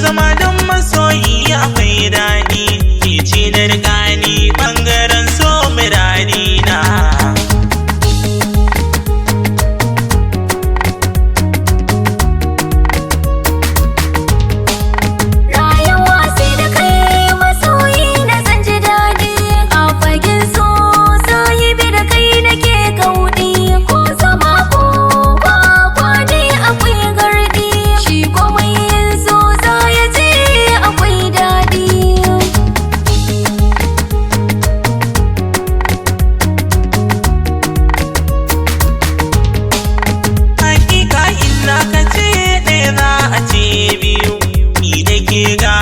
zama don masoyi akwai daɗi, ke ce da rigani ɓangaren so muradi na. Rayuwa sai da kai masoyi na san ji daɗi, a fagen so sahibi da kai nake kauɗi, ko zama ko kwakwa dai akwai gardi, shi komai yin so za ya ce akwai daɗi. Hakika ina ka ce ɗaya za a ce biyu, ni da ke ga